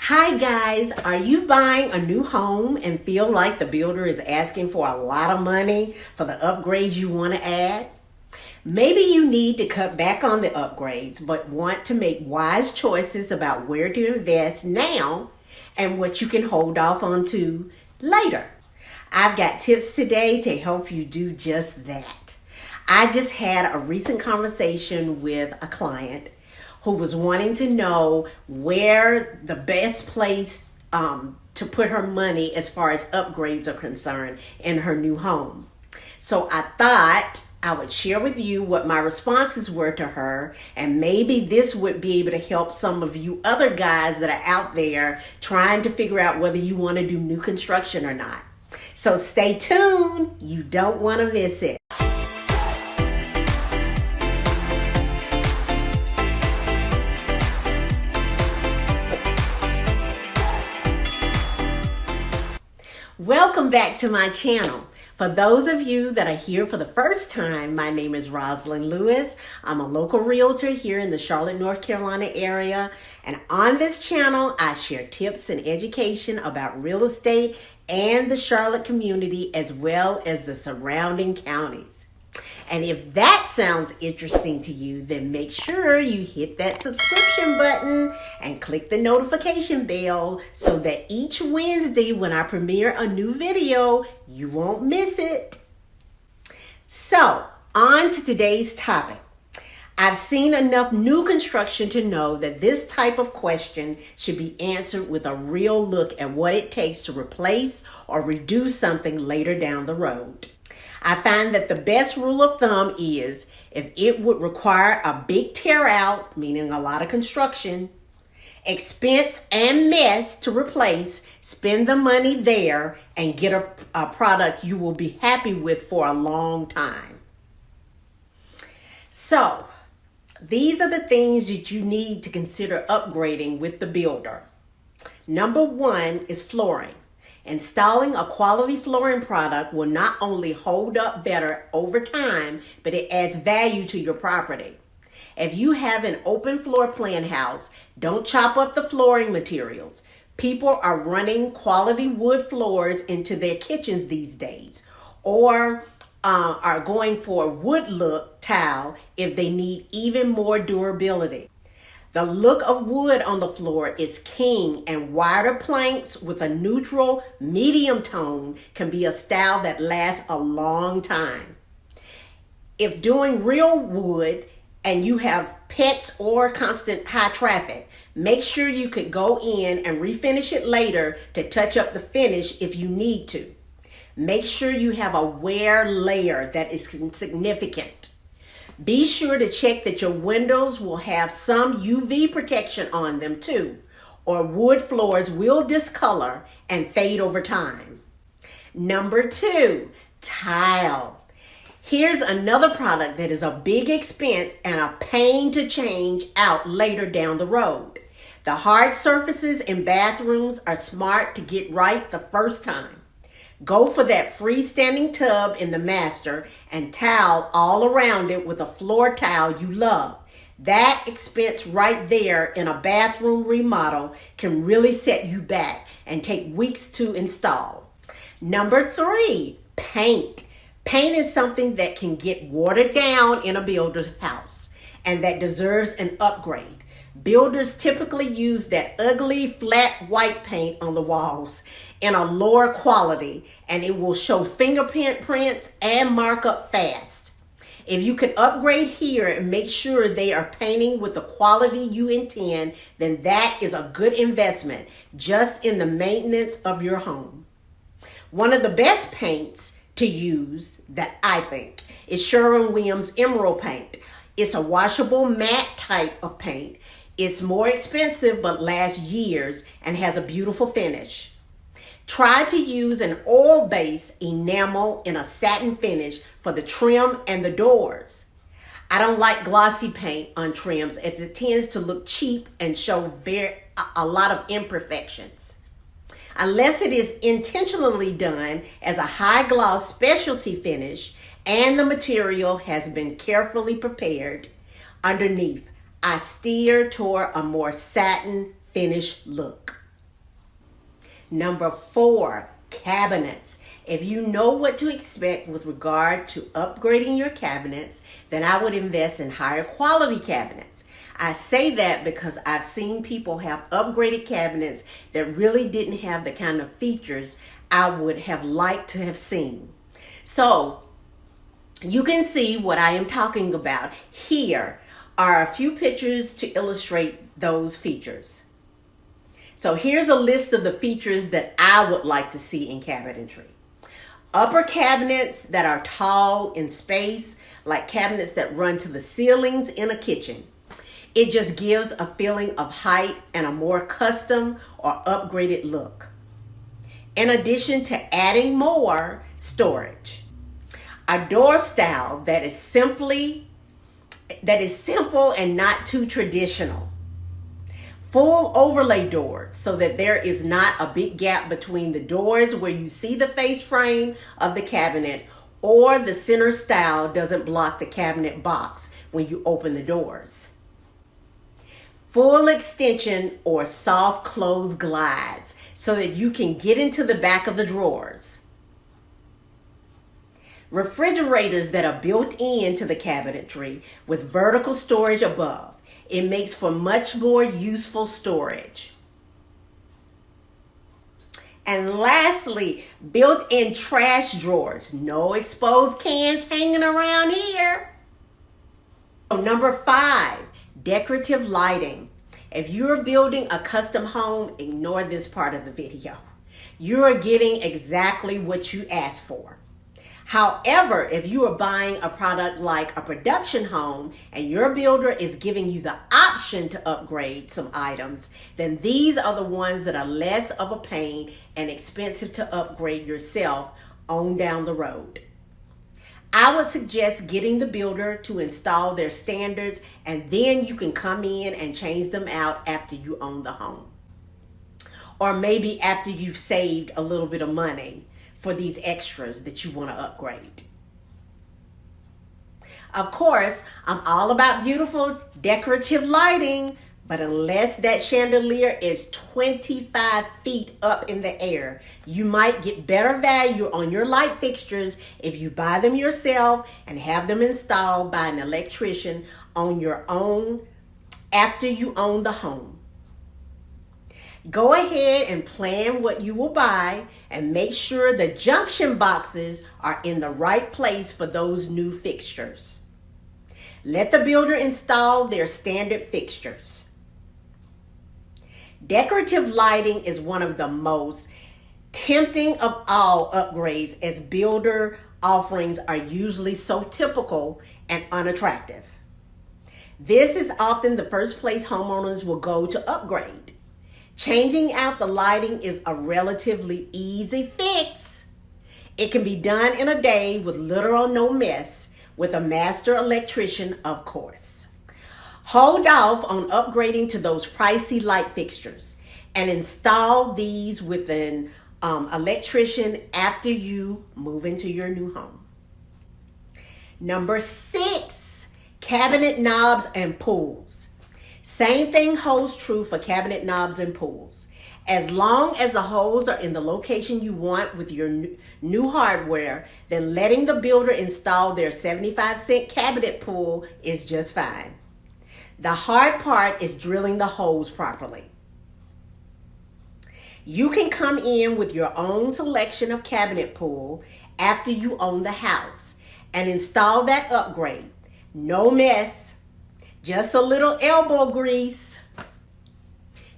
Hi guys, are you buying a new home and feel like the builder is asking for a lot of money for the upgrades you want to add? Maybe you need to cut back on the upgrades but want to make wise choices about where to invest now and what you can hold off onto later. I've got tips today to help you do just that. I just had a recent conversation with a client who was wanting to know where the best place to put her money as far as upgrades are concerned in her new home. So I thought I would share with you what my responses were to her, and maybe this would be able to help some of you other guys that are out there trying to figure out whether you want to do new construction or not. So stay tuned. You don't want to miss it. Welcome back to my channel. For those of you that are here for the first time, my name is Rosalind Lewis. I'm a local realtor here in the Charlotte, North Carolina area. And on this channel, I share tips and education about real estate and the Charlotte community, as well as the surrounding counties. And if that sounds interesting to you, then make sure you hit that subscription button and click the notification bell so that each Wednesday when I premiere a new video, you won't miss it. So, on to today's topic. I've seen enough new construction to know that this type of question should be answered with a real look at what it takes to replace or reduce something later down the road. I find that the best rule of thumb is if it would require a big tear out, meaning a lot of construction, expense and mess to replace, spend the money there and get a product you will be happy with for a long time. So, these are the things that you need to consider upgrading with the builder. Number one is flooring. Installing a quality flooring product will not only hold up better over time, but it adds value to your property. If you have an open floor plan house, don't chop up the flooring materials. People are running quality wood floors into their kitchens these days, or are going for a wood look tile if they need even more durability. The look of wood on the floor is king, and wider planks with a neutral medium tone can be a style that lasts a long time. If doing real wood and you have pets or constant high traffic, make sure you could go in and refinish it later to touch up the finish if you need to. Make sure you have a wear layer that is significant. Be sure to check that your windows will have some UV protection on them too, or wood floors will discolor and fade over time. Number two, tile. Here's another product that is a big expense and a pain to change out later down the road. The hard surfaces in bathrooms are smart to get right the first time. Go for that freestanding tub in the master and tile all around it with a floor tile you love. That expense right there in a bathroom remodel can really set you back and take weeks to install. Number three, paint. Paint is something that can get watered down in a builder's house and that deserves an upgrade. Builders typically use that ugly flat white paint on the walls in a lower quality, and it will show fingerprint prints and mark up fast. If you could upgrade here and make sure they are painting with the quality you intend, then that is a good investment just in the maintenance of your home. One of the best paints to use that I think is Sherwin-Williams Emerald paint. It's a washable matte type of paint. It's more expensive but lasts years and has a beautiful finish. Try to use an oil-based enamel in a satin finish for the trim and the doors. I don't like glossy paint on trims as it tends to look cheap and show a lot of imperfections. Unless it is intentionally done as a high gloss specialty finish and the material has been carefully prepared underneath, I steer toward a more satin finish look. Number 4, cabinets. If you know what to expect with regard to upgrading your cabinets, then I would invest in higher quality cabinets. I say that because I've seen people have upgraded cabinets that really didn't have the kind of features I would have liked to have seen. So you can see what I am talking about. Here are a few pictures to illustrate those features. So here's a list of the features that I would like to see in cabinetry. Upper cabinets that are tall in space, like cabinets that run to the ceilings in a kitchen. It just gives a feeling of height and a more custom or upgraded look. In addition to adding more storage. A door style that is simple and not too traditional. Full overlay doors so that there is not a big gap between the doors where you see the face frame of the cabinet, or the center style doesn't block the cabinet box when you open the doors. Full extension or soft close glides so that you can get into the back of the drawers. Refrigerators that are built into the cabinetry with vertical storage above. It makes for much more useful storage. And lastly, built-in trash drawers. No exposed cans hanging around here. Number 5, decorative lighting. If you're building a custom home, ignore this part of the video. You are getting exactly what you asked for. However, if you are buying a product like a production home and your builder is giving you the option to upgrade some items, then these are the ones that are less of a pain and expensive to upgrade yourself on down the road. I would suggest getting the builder to install their standards, and then you can come in and change them out after you own the home. Or maybe after you've saved a little bit of money for these extras that you want to upgrade. Of course, I'm all about beautiful decorative lighting, but unless that chandelier is 25 feet up in the air, you might get better value on your light fixtures if you buy them yourself and have them installed by an electrician on your own after you own the home. Go ahead and plan what you will buy and make sure the junction boxes are in the right place for those new fixtures. Let the builder install their standard fixtures. Decorative lighting is one of the most tempting of all upgrades, as builder offerings are usually so typical and unattractive. This is often the first place homeowners will go to upgrade. Changing out the lighting is a relatively easy fix. It can be done in a day with little or no mess with a master electrician, of course. Hold off on upgrading to those pricey light fixtures and install these with an electrician after you move into your new home. Number 6, cabinet knobs and pulls. Same thing holds true for cabinet knobs and pulls. As long as the holes are in the location you want with your new hardware, then letting the builder install their 75-cent cabinet pull is just fine. The hard part is drilling the holes properly. You can come in with your own selection of cabinet pull after you own the house and install that upgrade. No mess. Just a little elbow grease.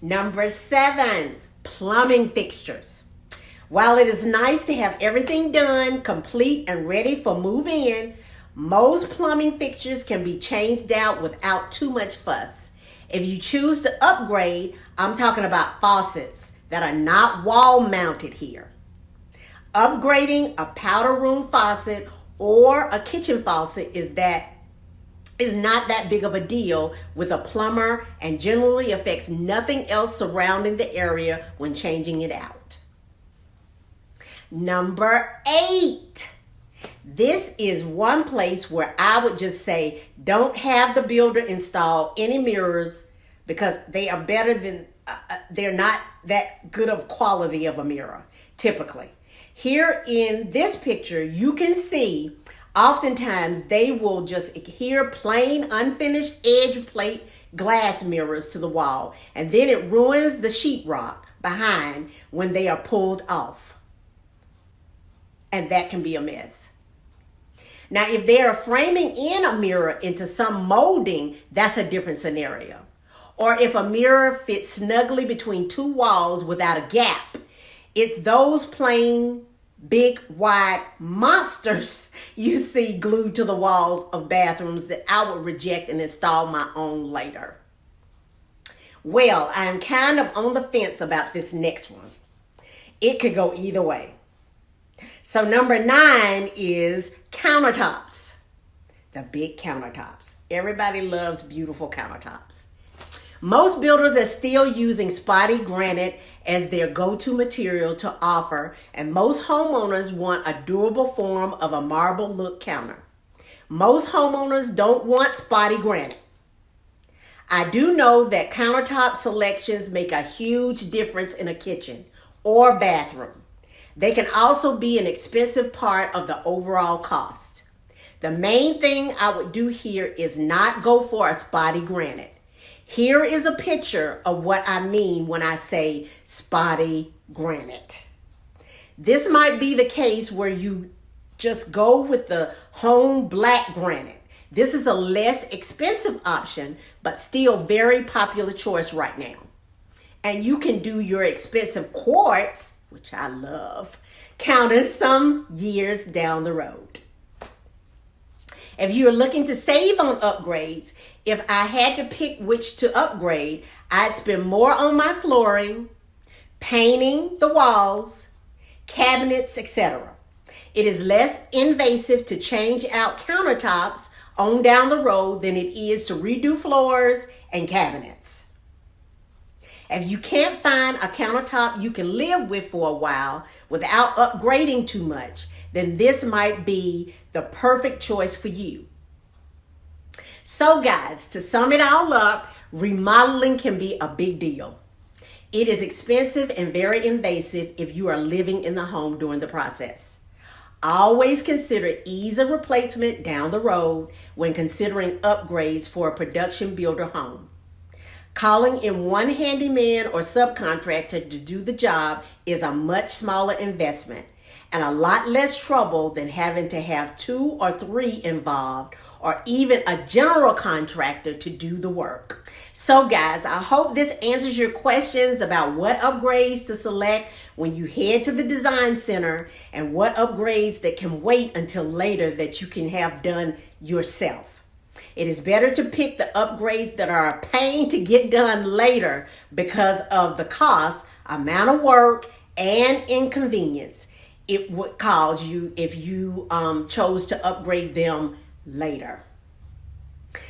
Number 7, plumbing fixtures. While it is nice to have everything done, complete, and ready for move in, most plumbing fixtures can be changed out without too much fuss. If you choose to upgrade, I'm talking about faucets that are not wall mounted here. Upgrading a powder room faucet or a kitchen faucet is not that big of a deal with a plumber and generally affects nothing else surrounding the area when changing it out. Number 8. This is one place where I would just say don't have the builder install any mirrors because they are better than they're not that good of quality of a mirror, typically. Here in this picture, you can see oftentimes they will just adhere plain unfinished edge plate glass mirrors to the wall, and then it ruins the sheetrock behind when they are pulled off. And that can be a mess. Now, if they are framing in a mirror into some molding, that's a different scenario. Or if a mirror fits snugly between two walls without a gap, it's those plain, big, wide monsters you see glued to the walls of bathrooms that I would reject and install my own later. Well, I'm kind of on the fence about this next one. It could go either way. So number 9 is countertops. The big countertops. Everybody loves beautiful countertops. Most builders are still using spotty granite as their go-to material to offer, and most homeowners want a durable form of a marble look counter. Most homeowners don't want spotty granite. I do know that countertop selections make a huge difference in a kitchen or bathroom. They can also be an expensive part of the overall cost. The main thing I would do here is not go for a spotty granite. Here is a picture of what I mean when I say spotty granite. This might be the case where you just go with the home black granite. This is a less expensive option, but still very popular choice right now. And you can do your expensive quartz, which I love, counter some years down the road. If you're looking to save on upgrades, if I had to pick which to upgrade, I'd spend more on my flooring, painting the walls, cabinets, etc. It is less invasive to change out countertops on down the road than it is to redo floors and cabinets. If you can't find a countertop you can live with for a while without upgrading too much, then this might be the perfect choice for you. So guys, to sum it all up, remodeling can be a big deal. It is expensive and very invasive if you are living in the home during the process. Always consider ease of replacement down the road when considering upgrades for a production builder home. Calling in one handyman or subcontractor to do the job is a much smaller investment and a lot less trouble than having to have 2 or 3 involved or even a general contractor to do the work. So guys, I hope this answers your questions about what upgrades to select when you head to the design center and what upgrades that can wait until later that you can have done yourself. It is better to pick the upgrades that are a pain to get done later because of the cost, amount of work, and inconvenience it would cause you if you chose to upgrade them later.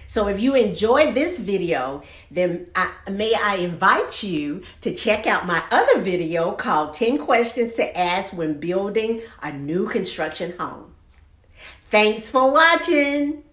So if you enjoyed this video, then may I invite you to check out my other video called 10 Questions to Ask When Building a New Construction Home. Thanks for watching.